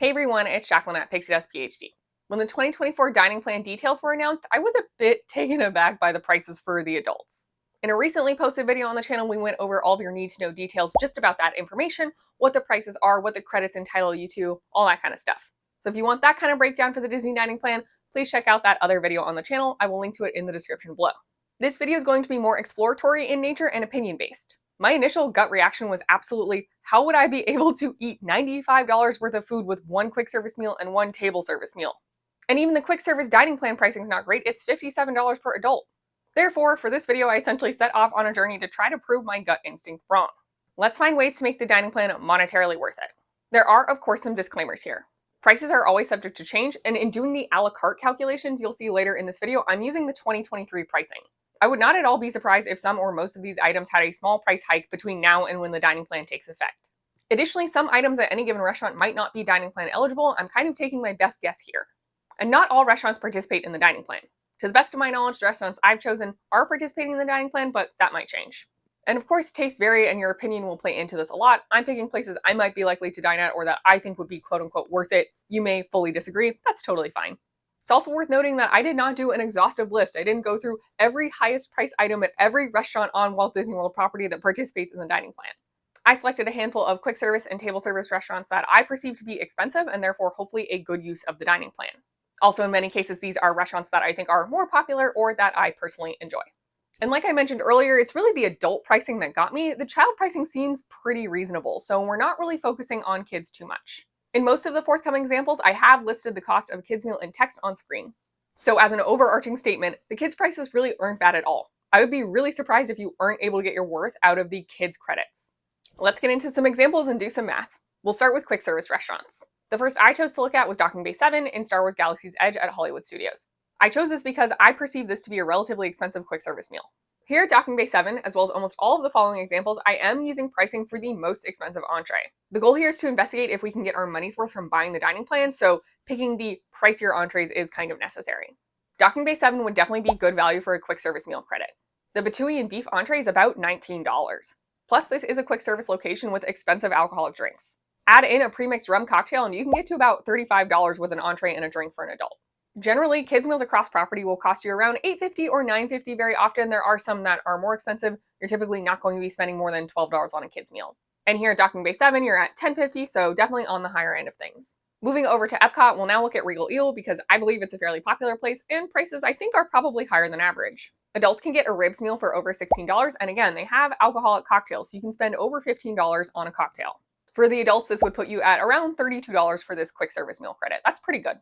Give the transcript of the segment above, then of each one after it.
Hey everyone, it's Jacqueline at Pixie Dust PhD. When the 2024 dining plan details were announced, I was a bit taken aback by the prices for the adults. In a recently posted video on the channel, we went over all of your need to know details just about that information, what the prices are, what the credits entitle you to, all that kind of stuff. So if you want that kind of breakdown for the Disney dining plan, please check out that other video on the channel. I will link to it in the description below. This video is going to be more exploratory in nature and opinion based. My initial gut reaction was absolutely, how would I be able to eat $95 worth of food with one quick service meal and one table service meal? And even the quick service dining plan pricing is not great, it's $57 per adult. Therefore, for this video, I essentially set off on a journey to try to prove my gut instinct wrong. Let's find ways to make the dining plan monetarily worth it. There are, of course, some disclaimers here. Prices are always subject to change, and in doing the a la carte calculations you'll see later in this video, I'm using the 2023 pricing. I would not at all be surprised if some or most of these items had a small price hike between now and when the dining plan takes effect. Additionally, some items at any given restaurant might not be dining plan eligible. I'm kind of taking my best guess here. And not all restaurants participate in the dining plan. To the best of my knowledge, the restaurants I've chosen are participating in the dining plan, but that might change. And of course, tastes vary and your opinion will play into this a lot. I'm picking places I might be likely to dine at or that I think would be quote unquote worth it. You may fully disagree. That's totally fine. It's also worth noting that I did not do an exhaustive list. I didn't go through every highest price item at every restaurant on Walt Disney World property that participates in the dining plan. I selected a handful of quick service and table service restaurants that I perceive to be expensive and therefore hopefully a good use of the dining plan. Also, in many cases, these are restaurants that I think are more popular or that I personally enjoy. And like I mentioned earlier, it's really the adult pricing that got me. The child pricing seems pretty reasonable, so we're not really focusing on kids too much. In most of the forthcoming examples, I have listed the cost of a kid's meal in text on screen. So as an overarching statement, the kids' prices really aren't bad at all. I would be really surprised if you aren't able to get your worth out of the kids' credits. Let's get into some examples and do some math. We'll start with quick service restaurants. The first I chose to look at was Docking Bay 7 in Star Wars Galaxy's Edge at Hollywood Studios. I chose this because I perceive this to be a relatively expensive quick service meal. Here at Docking Bay 7, as well as almost all of the following examples, I am using pricing for the most expensive entree. The goal here is to investigate if we can get our money's worth from buying the dining plan, so picking the pricier entrees is kind of necessary. Docking Bay 7 would definitely be good value for a quick service meal credit. The Batui and beef entree is about $19. Plus, this is a quick service location with expensive alcoholic drinks. Add in a pre-mixed rum cocktail and you can get to about $35 with an entree and a drink for an adult. Generally, kids' meals across property will cost you around $8.50 or $9.50 very often. There are some that are more expensive. You're typically not going to be spending more than $12 on a kid's meal. And here at Docking Bay 7, you're at $10.50, so definitely on the higher end of things. Moving over to Epcot, we'll now look at Regal Eel because I believe it's a fairly popular place and prices I think are probably higher than average. Adults can get a ribs meal for over $16, and again, they have alcoholic cocktails, so you can spend over $15 on a cocktail. For the adults, this would put you at around $32 for this quick service meal credit. That's pretty good.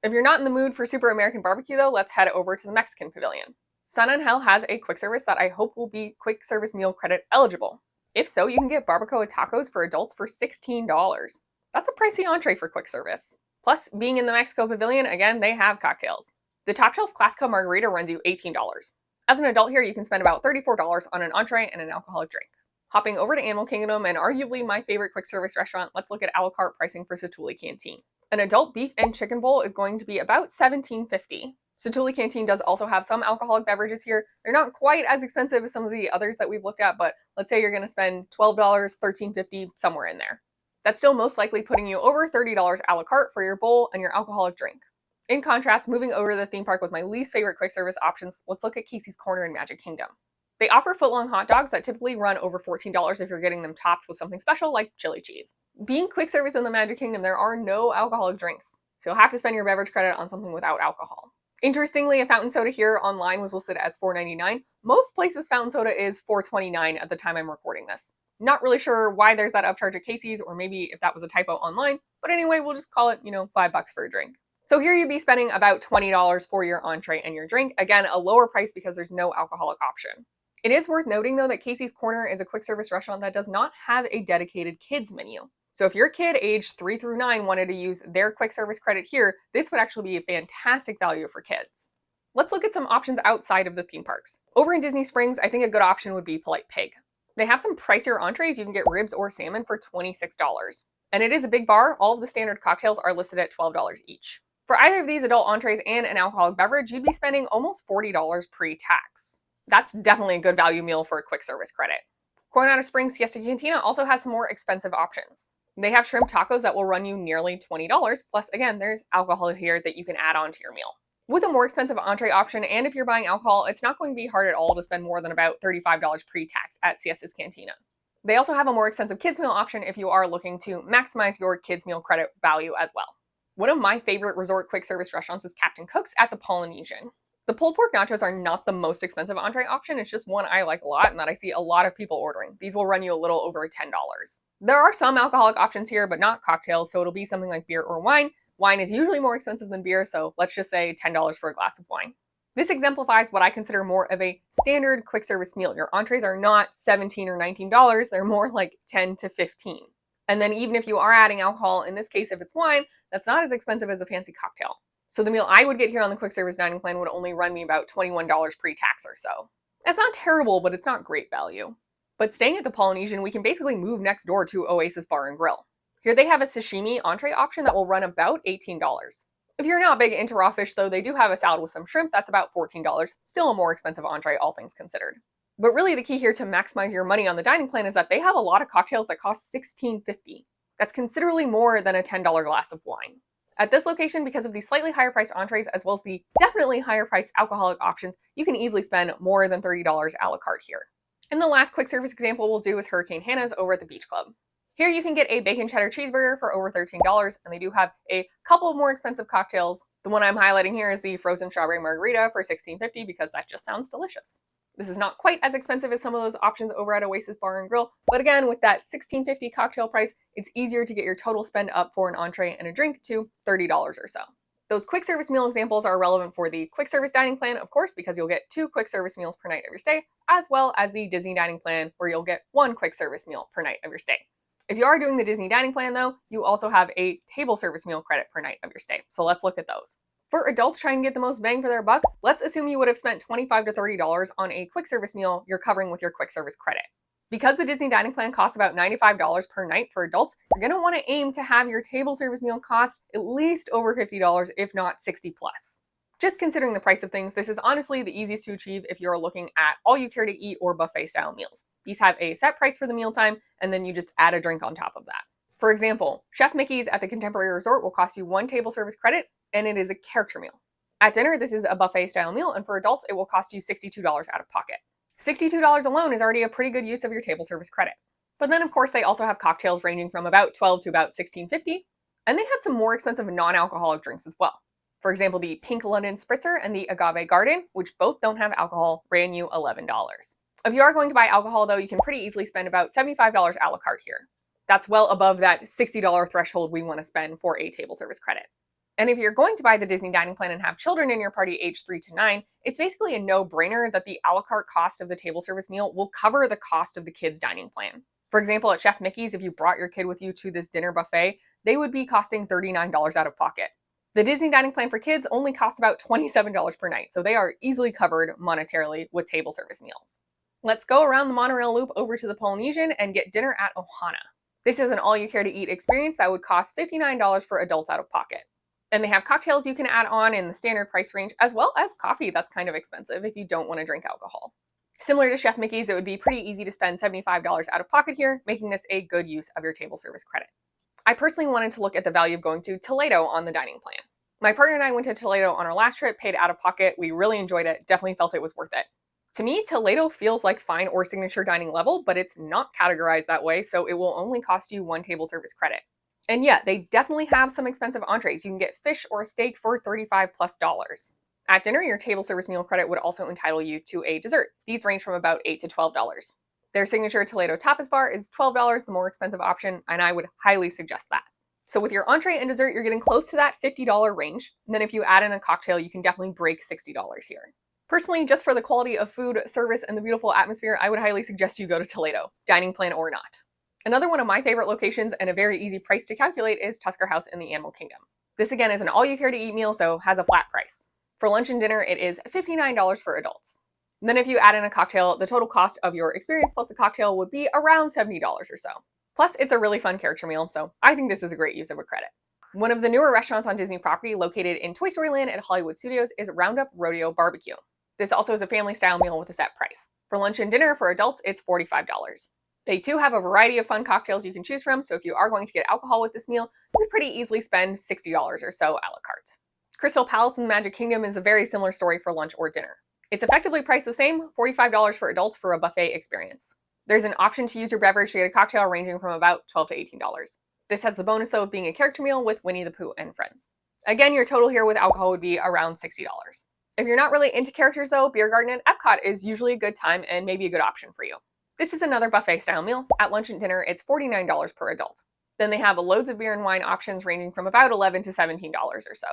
If you're not in the mood for Super American Barbecue though, let's head over to the Mexican Pavilion. Sun and Hell has a quick service that I hope will be quick service meal credit eligible. If so, you can get barbacoa tacos for adults for $16. That's a pricey entree for quick service. Plus, being in the Mexico Pavilion, again, they have cocktails. The top shelf Classico Margarita runs you $18. As an adult here, you can spend about $34 on an entree and an alcoholic drink. Hopping over to Animal Kingdom and arguably my favorite quick service restaurant, let's look at a la carte pricing for Satu'li Canteen. An adult beef and chicken bowl is going to be about $17.50. Satu'li Canteen does also have some alcoholic beverages here. They're not quite as expensive as some of the others that we've looked at, but let's say you're going to spend $12, $13.50, somewhere in there. That's still most likely putting you over $30 a la carte for your bowl and your alcoholic drink. In contrast, moving over to the theme park with my least favorite quick service options, let's look at Casey's Corner in Magic Kingdom. They offer footlong hot dogs that typically run over $14 if you're getting them topped with something special like chili cheese. Being quick service in the Magic Kingdom, there are no alcoholic drinks, so you'll have to spend your beverage credit on something without alcohol. Interestingly, a fountain soda here online was listed as $4.99. Most places fountain soda is $4.29 at the time I'm recording this. Not really sure why there's that upcharge at Casey's, or maybe if that was a typo online, but anyway, we'll just call it, $5 for a drink. So here you'd be spending about $20 for your entree and your drink. Again, a lower price because there's no alcoholic option. It is worth noting though that Casey's Corner is a quick service restaurant that does not have a dedicated kids menu. So if your kid aged 3 through 9 wanted to use their quick service credit here, this would actually be a fantastic value for kids. Let's look at some options outside of the theme parks. Over in Disney Springs, I think a good option would be Polite Pig. They have some pricier entrees. You can get ribs or salmon for $26. And it is a big bar. All of the standard cocktails are listed at $12 each. For either of these adult entrees and an alcoholic beverage, you'd be spending almost $40 pre-tax. That's definitely a good value meal for a quick service credit. Coronado Springs Siesta Cantina also has some more expensive options. They have shrimp tacos that will run you nearly $20, plus again, there's alcohol here that you can add on to your meal. With a more expensive entree option, and if you're buying alcohol, it's not going to be hard at all to spend more than about $35 pre-tax at Siesta's Cantina. They also have a more expensive kids meal option if you are looking to maximize your kids meal credit value as well. One of my favorite resort quick service restaurants is Captain Cook's at the Polynesian. The pulled pork nachos are not the most expensive entree option, it's just one I like a lot and that I see a lot of people ordering. These will run you a little over $10. There are some alcoholic options here, but not cocktails, so it'll be something like beer or wine. Wine is usually more expensive than beer, so let's just say $10 for a glass of wine. This exemplifies what I consider more of a standard quick service meal. Your entrees are not $17 or $19, they're more like $10 to $15. And then even if you are adding alcohol, in this case if it's wine, that's not as expensive as a fancy cocktail. So the meal I would get here on the quick service dining plan would only run me about $21 pre-tax or so. That's not terrible, but it's not great value. But staying at the Polynesian, we can basically move next door to Oasis Bar and Grill. Here they have a sashimi entree option that will run about $18. If you're not big into raw fish though, they do have a salad with some shrimp that's about $14, still a more expensive entree all things considered. But really the key here to maximize your money on the dining plan is that they have a lot of cocktails that cost $16.50. That's considerably more than a $10 glass of wine. At this location, because of the slightly higher priced entrees as well as the definitely higher priced alcoholic options, you can easily spend more than $30 a la carte here. And the last quick service example we'll do is Hurricane Hannah's over at the Beach Club. Here you can get a bacon cheddar cheeseburger for over $13, and they do have a couple of more expensive cocktails. The one I'm highlighting here is the frozen strawberry margarita for $16.50 because that just sounds delicious. This is not quite as expensive as some of those options over at Oasis Bar and Grill, but again, with that $16.50 cocktail price, it's easier to get your total spend up for an entree and a drink to $30 or so. Those quick service meal examples are relevant for the quick service dining plan, of course, because you'll get 2 quick service meals per night of your stay, as well as the Disney dining plan, where you'll get 1 quick service meal per night of your stay. If you are doing the Disney dining plan though, you also have a table service meal credit per night of your stay. So let's look at those. For adults trying to get the most bang for their buck, let's assume you would have spent $25 to $30 on a quick service meal you're covering with your quick service credit. Because the Disney dining plan costs about $95 per night for adults, you're going to want to aim to have your table service meal cost at least over $50, if not $60 plus. Just considering the price of things, this is honestly the easiest to achieve if you're looking at all you care to eat or buffet style meals. These have a set price for the mealtime, and then you just add a drink on top of that. For example, Chef Mickey's at the Contemporary Resort will cost you 1 table service credit, and it is a character meal. At dinner, this is a buffet style meal, and for adults, it will cost you $62 out of pocket. $62 alone is already a pretty good use of your table service credit. But then of course they also have cocktails ranging from about $12 to about $16.50, and they have some more expensive non-alcoholic drinks as well. For example, the Pink London Spritzer and the Agave Garden, which both don't have alcohol, ran you $11. If you are going to buy alcohol though, you can pretty easily spend about $75 a la carte here. That's well above that $60 threshold we want to spend for a table service credit. And if you're going to buy the Disney dining plan and have children in your party aged 3 to 9, it's basically a no-brainer that the a la carte cost of the table service meal will cover the cost of the kids' dining plan. For example, at Chef Mickey's, if you brought your kid with you to this dinner buffet, they would be costing $39 out of pocket. The Disney dining plan for kids only costs about $27 per night, so they are easily covered monetarily with table service meals. Let's go around the monorail loop over to the Polynesian and get dinner at Ohana. This is an all-you-care-to-eat experience that would cost $59 for adults out of pocket. And they have cocktails you can add on in the standard price range, as well as coffee that's kind of expensive if you don't want to drink alcohol. Similar to Chef Mickey's, it would be pretty easy to spend $75 out of pocket here, making this a good use of your table service credit. I personally wanted to look at the value of going to Toledo on the dining plan. My partner and I went to Toledo on our last trip, paid out of pocket, we really enjoyed it, definitely felt it was worth it. To me, Toledo feels like fine or signature dining level, but it's not categorized that way, so it will only cost you 1 table service credit. And yeah, they definitely have some expensive entrees. You can get fish or a steak for $35 plus. At dinner, your table service meal credit would also entitle you to a dessert. These range from about $8 to $12. Their signature Toledo tapas bar is $12, the more expensive option, and I would highly suggest that. So with your entree and dessert, you're getting close to that $50 range. And then if you add in a cocktail, you can definitely break $60 here. Personally, just for the quality of food, service, and the beautiful atmosphere, I would highly suggest you go to Toledo, dining plan or not. Another one of my favorite locations and a very easy price to calculate is Tusker House in the Animal Kingdom. This again is an all-you-care-to-eat meal, so has a flat price. For lunch and dinner, it is $59 for adults. And then if you add in a cocktail, the total cost of your experience plus the cocktail would be around $70 or so. Plus, it's a really fun character meal, so I think this is a great use of a credit. One of the newer restaurants on Disney property located in Toy Story Land at Hollywood Studios is Roundup Rodeo Barbecue. This also is a family-style meal with a set price. For lunch and dinner for adults, it's $45. They too have a variety of fun cocktails you can choose from, so if you are going to get alcohol with this meal, you could pretty easily spend $60 or so a la carte. Crystal Palace in the Magic Kingdom is a very similar story for lunch or dinner. It's effectively priced the same, $45 for adults for a buffet experience. There's an option to use your beverage to get a cocktail ranging from about $12 to $18. This has the bonus though of being a character meal with Winnie the Pooh and friends. Again, your total here with alcohol would be around $60. If you're not really into characters though, Beer Garden at Epcot is usually a good time and maybe a good option for you. This is another buffet style meal. At lunch and dinner, it's $49 per adult. Then they have loads of beer and wine options ranging from about $11 to $17 or so.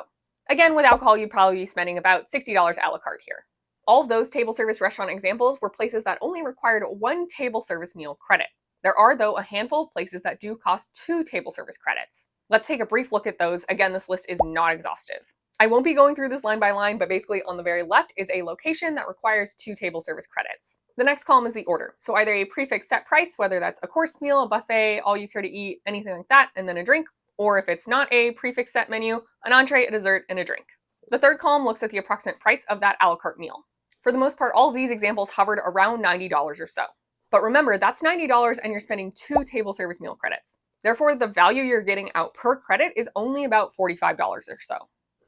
Again, with alcohol, you'd probably be spending about $60 a la carte here. All of those table service restaurant examples were places that only required one table service meal credit. There are, though, a handful of places that do cost 2 table service credits. Let's take a brief look at those. Again, this list is not exhaustive. I won't be going through this line by line, but basically on the very left is a location that requires 2 table service credits. The next column is the order. So either a prefix set price, whether that's a course meal, a buffet, all you care to eat, anything like that, and then a drink, or if it's not a prefix set menu, an entree, a dessert, and a drink. The third column looks at the approximate price of that a la carte meal. For the most part, all of these examples hovered around $90 or so. But remember, that's $90 and you're spending 2 table service meal credits. Therefore, the value you're getting out per credit is only about $45 or so.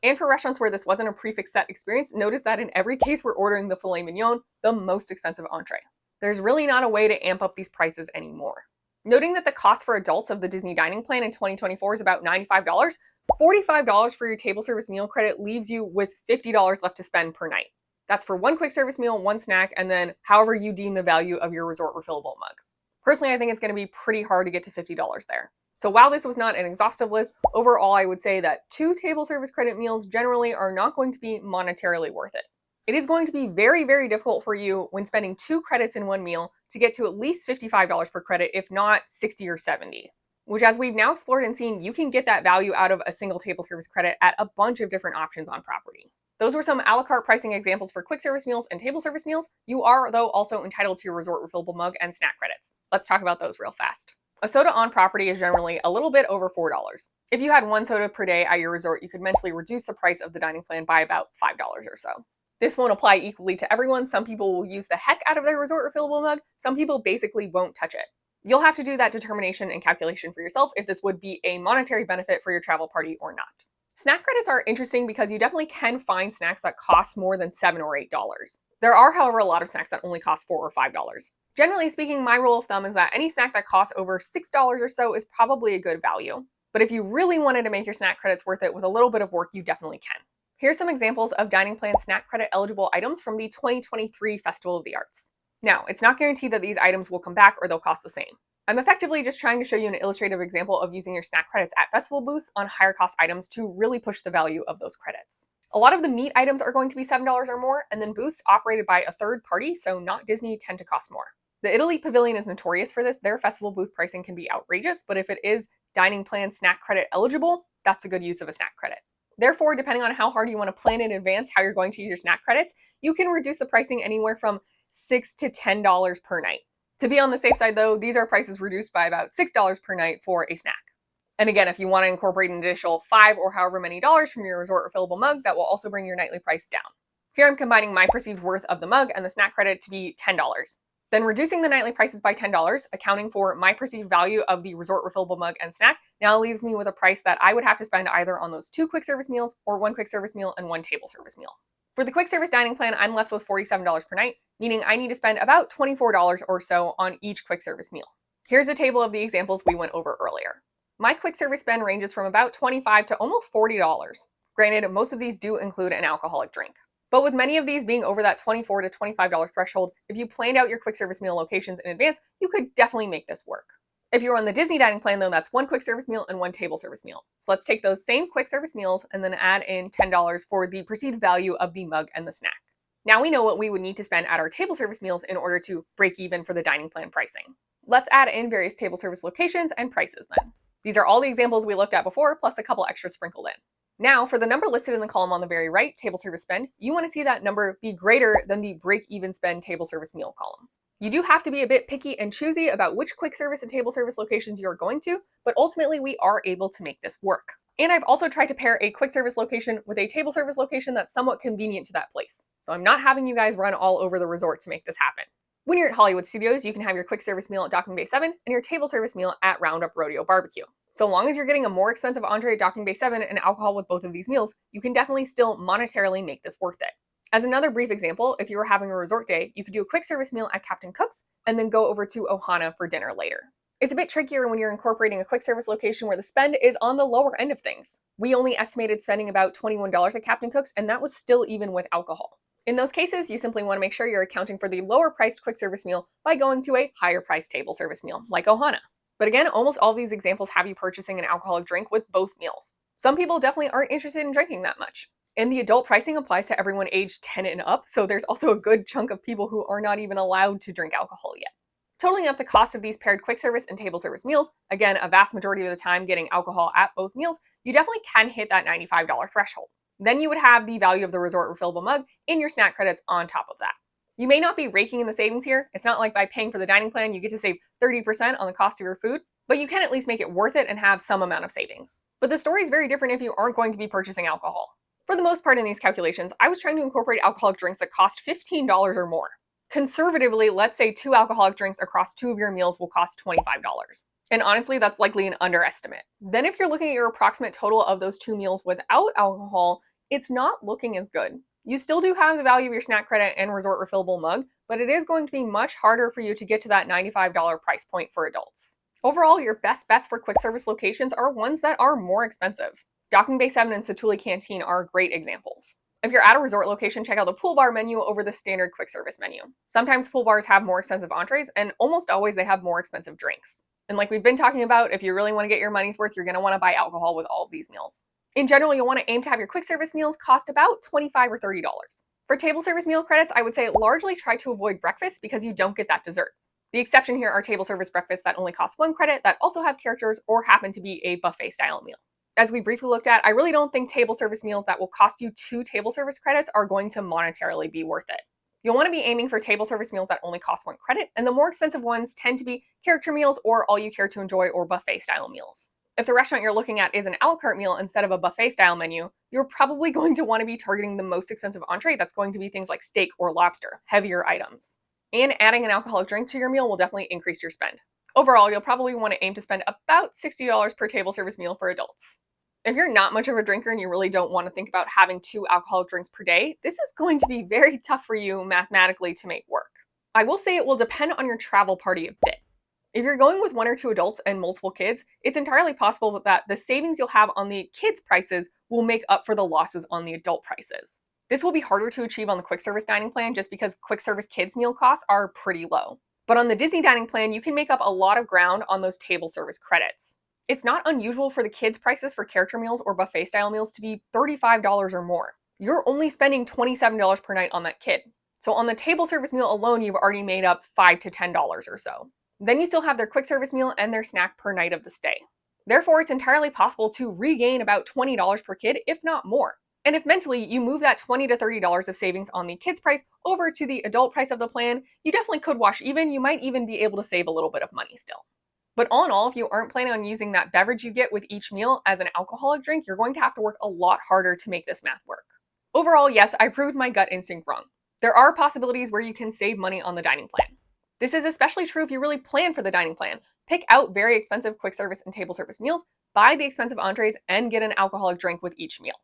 And for restaurants where this wasn't a prefix set experience, notice that in every case we're ordering the filet mignon, the most expensive entree. There's really not a way to amp up these prices anymore. Noting that the cost for adults of the Disney dining plan in 2024 is about $95, $45 for your table service meal credit leaves you with $50 left to spend per night. That's for 1 quick service meal, 1 snack, and then however you deem the value of your resort refillable mug. Personally, I think it's going to be pretty hard to get to $50 there. So while this was not an exhaustive list, overall I would say that 2 table service credit meals generally are not going to be monetarily worth it. It is going to be very, very difficult for you when spending 2 credits in one meal to get to at least $55 per credit, if not 60 or 70. Which, as we've now explored and seen, you can get that value out of a single table service credit at a bunch of different options on property. Those were some a la carte pricing examples for quick service meals and table service meals. You are, though, also entitled to your resort refillable mug and snack credits. Let's talk about those real fast. A soda on property is generally a little bit over $4. If you had 1 soda per day at your resort, you could mentally reduce the price of the dining plan by about $5 or so. This won't apply equally to everyone. Some people will use the heck out of their resort refillable mug. Some people basically won't touch it. You'll have to do that determination and calculation for yourself if this would be a monetary benefit for your travel party or not. Snack credits are interesting because you definitely can find snacks that cost more than $7 or $8. There are, however, a lot of snacks that only cost $4 or $5. Generally speaking, my rule of thumb is that any snack that costs over $6 or so is probably a good value. But if you really wanted to make your snack credits worth it with a little bit of work, you definitely can. Here's some examples of dining plan snack credit eligible items from the 2023 Festival of the Arts. Now, it's not guaranteed that these items will come back or they'll cost the same. I'm effectively just trying to show you an illustrative example of using your snack credits at festival booths on higher cost items to really push the value of those credits. A lot of the meat items are going to be $7 or more, and then booths operated by a third party, so not Disney, tend to cost more. The Italy Pavilion is notorious for this. Their festival booth pricing can be outrageous, but if it is dining plan snack credit eligible, that's a good use of a snack credit. Therefore, depending on how hard you want to plan in advance how you're going to use your snack credits, you can reduce the pricing anywhere from $6 to $10 per night. To be on the safe side though, these are prices reduced by about $6 per night for a snack. And again, if you want to incorporate an additional $5 or however many dollars from your resort refillable mug, that will also bring your nightly price down. Here I'm combining my perceived worth of the mug and the snack credit to be $10. Then reducing the nightly prices by $10, accounting for my perceived value of the resort refillable mug and snack, now leaves me with a price that I would have to spend either on those 2 quick service meals or 1 quick service meal and 1 table service meal. For the quick service dining plan, I'm left with $47 per night, meaning I need to spend about $24 or so on each quick service meal. Here's a table of the examples we went over earlier. My quick service spend ranges from about $25 to almost $40. Granted, most of these do include an alcoholic drink. But with many of these being over that $24 to $25 threshold, if you planned out your quick service meal locations in advance, you could definitely make this work. If you're on the Disney dining plan though, that's 1 quick service meal and 1 table service meal. So let's take those same quick service meals and then add in $10 for the perceived value of the mug and the snack. Now we know what we would need to spend at our table service meals in order to break even for the dining plan pricing. Let's add in various table service locations and prices then. These are all the examples we looked at before, plus a couple extras sprinkled in. Now, for the number listed in the column on the very right, table service spend, you want to see that number be greater than the break-even spend table service meal column. You do have to be a bit picky and choosy about which quick service and table service locations you're going to, but ultimately we are able to make this work. And I've also tried to pair a quick service location with a table service location that's somewhat convenient to that place. So I'm not having you guys run all over the resort to make this happen. When you're at Hollywood Studios, you can have your quick service meal at Docking Bay 7 and your table service meal at Roundup Rodeo Barbecue. So long as you're getting a more expensive entree at Docking Bay 7 and alcohol with both of these meals, you can definitely still monetarily make this worth it. As another brief example, if you were having a resort day, you could do a quick service meal at Captain Cook's and then go over to Ohana for dinner later. It's a bit trickier when you're incorporating a quick service location where the spend is on the lower end of things. We only estimated spending about $21 at Captain Cook's, and that was still even with alcohol. In those cases, you simply want to make sure you're accounting for the lower priced quick service meal by going to a higher priced table service meal, like Ohana. But again, almost all these examples have you purchasing an alcoholic drink with both meals. Some people definitely aren't interested in drinking that much. And the adult pricing applies to everyone aged 10 and up, so there's also a good chunk of people who are not even allowed to drink alcohol yet. Totaling up the cost of these paired quick service and table service meals, again, a vast majority of the time getting alcohol at both meals, you definitely can hit that $95 threshold. Then you would have the value of the resort refillable mug in your snack credits on top of that. You may not be raking in the savings here. It's not like by paying for the dining plan, you get to save 30% on the cost of your food, but you can at least make it worth it and have some amount of savings. But the story is very different if you aren't going to be purchasing alcohol. For the most part in these calculations, I was trying to incorporate alcoholic drinks that cost $15 or more. Conservatively, let's say 2 alcoholic drinks across 2 of your meals will cost $25. And honestly, that's likely an underestimate. Then if you're looking at your approximate total of those 2 meals without alcohol, it's not looking as good. You still do have the value of your snack credit and resort refillable mug, but it is going to be much harder for you to get to that $95 price point for adults. Overall, your best bets for quick service locations are ones that are more expensive. Docking Bay 7 and Satu'li Canteen are great examples. If you're at a resort location, check out the pool bar menu over the standard quick service menu. Sometimes pool bars have more expensive entrees, and almost always they have more expensive drinks. And like we've been talking about, if you really want to get your money's worth, you're going to want to buy alcohol with all of these meals. In general, you'll want to aim to have your quick service meals cost about $25 or $30. For table service meal credits, I would say largely try to avoid breakfast because you don't get that dessert. The exception here are table service breakfasts that only cost 1 credit that also have characters or happen to be a buffet style meal. As we briefly looked at, I really don't think table service meals that will cost you 2 table service credits are going to monetarily be worth it. You'll want to be aiming for table service meals that only cost 1 credit, and the more expensive ones tend to be character meals or all you care to enjoy or buffet style meals. If the restaurant you're looking at is an a la carte meal instead of a buffet style menu, you're probably going to want to be targeting the most expensive entree that's going to be things like steak or lobster, heavier items. And adding an alcoholic drink to your meal will definitely increase your spend. Overall, you'll probably want to aim to spend about $60 per table service meal for adults. If you're not much of a drinker and you really don't want to think about having 2 alcoholic drinks per day, this is going to be very tough for you mathematically to make work. I will say it will depend on your travel party a bit. If you're going with 1 or 2 adults and multiple kids, it's entirely possible that the savings you'll have on the kids' prices will make up for the losses on the adult prices. This will be harder to achieve on the quick service dining plan just because quick service kids meal costs are pretty low. But on the Disney dining plan, you can make up a lot of ground on those table service credits. It's not unusual for the kids' prices for character meals or buffet style meals to be $35 or more. You're only spending $27 per night on that kid. So on the table service meal alone, you've already made up $5 to $10 or so. Then you still have their quick service meal and their snack per night of the stay. Therefore, it's entirely possible to regain about $20 per kid, if not more. And if mentally you move that $20 to $30 of savings on the kids' price over to the adult price of the plan, you definitely could wash even. You might even be able to save a little bit of money still. But all in all, if you aren't planning on using that beverage you get with each meal as an alcoholic drink, you're going to have to work a lot harder to make this math work. Overall, yes, I proved my gut instinct wrong. There are possibilities where you can save money on the dining plan. This is especially true if you really plan for the dining plan. Pick out very expensive quick service and table service meals, buy the expensive entrees, and get an alcoholic drink with each meal.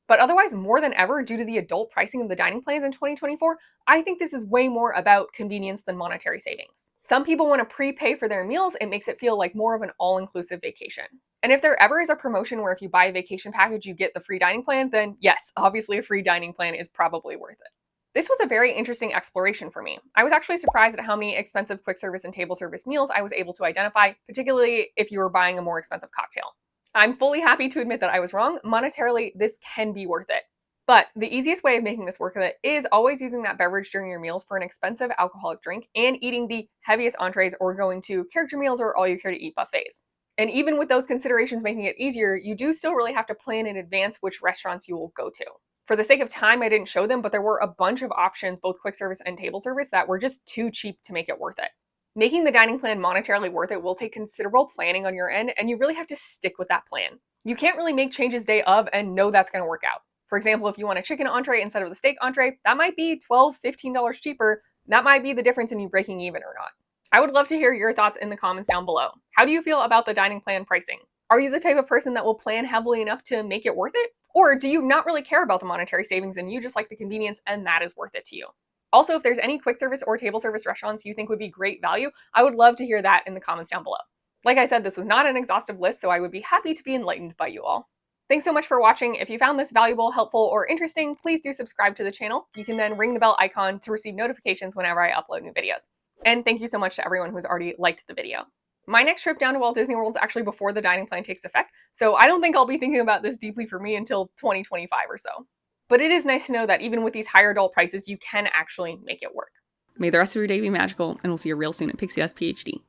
But otherwise, more than ever, due to the adult pricing of the dining plans in 2024, I think this is way more about convenience than monetary savings. Some people want to prepay for their meals. It makes it feel like more of an all-inclusive vacation. And if there ever is a promotion where if you buy a vacation package, you get the free dining plan, then yes, obviously a free dining plan is probably worth it. This was a very interesting exploration for me. I was actually surprised at how many expensive quick service and table service meals I was able to identify, particularly if you were buying a more expensive cocktail. I'm fully happy to admit that I was wrong. Monetarily, this can be worth it. But the easiest way of making this worth it is always using that beverage during your meals for an expensive alcoholic drink and eating the heaviest entrees or going to character meals or all you care to eat buffets. And even with those considerations making it easier, you do still really have to plan in advance which restaurants you will go to. For the sake of time, I didn't show them, but there were a bunch of options, both quick service and table service, that were just too cheap to make it worth it. Making the dining plan monetarily worth it will take considerable planning on your end, and you really have to stick with that plan. You can't really make changes day of and know that's going to work out. For example, if you want a chicken entree instead of the steak entree, that might be $12, $15 cheaper That might be the difference in you breaking even or not. I would love to hear your thoughts in the comments down below. How do you feel about the dining plan pricing? Are you the type of person that will plan heavily enough to make it worth it? Or do you not really care about the monetary savings and you just like the convenience and that is worth it to you? Also, if there's any quick service or table service restaurants you think would be great value, I would love to hear that in the comments down below. Like I said, this was not an exhaustive list, so I would be happy to be enlightened by you all. Thanks so much for watching. If you found this valuable, helpful, or interesting, please do subscribe to the channel. You can then ring the bell icon to receive notifications whenever I upload new videos. And thank you so much to everyone who's already liked the video. My next trip down to Walt Disney World is actually before the dining plan takes effect, so I don't think I'll be thinking about this deeply for me until 2025 or so. But it is nice to know that even with these higher adult prices, you can actually make it work. May the rest of your day be magical, and we'll see you real soon at Pixie Dust PhD.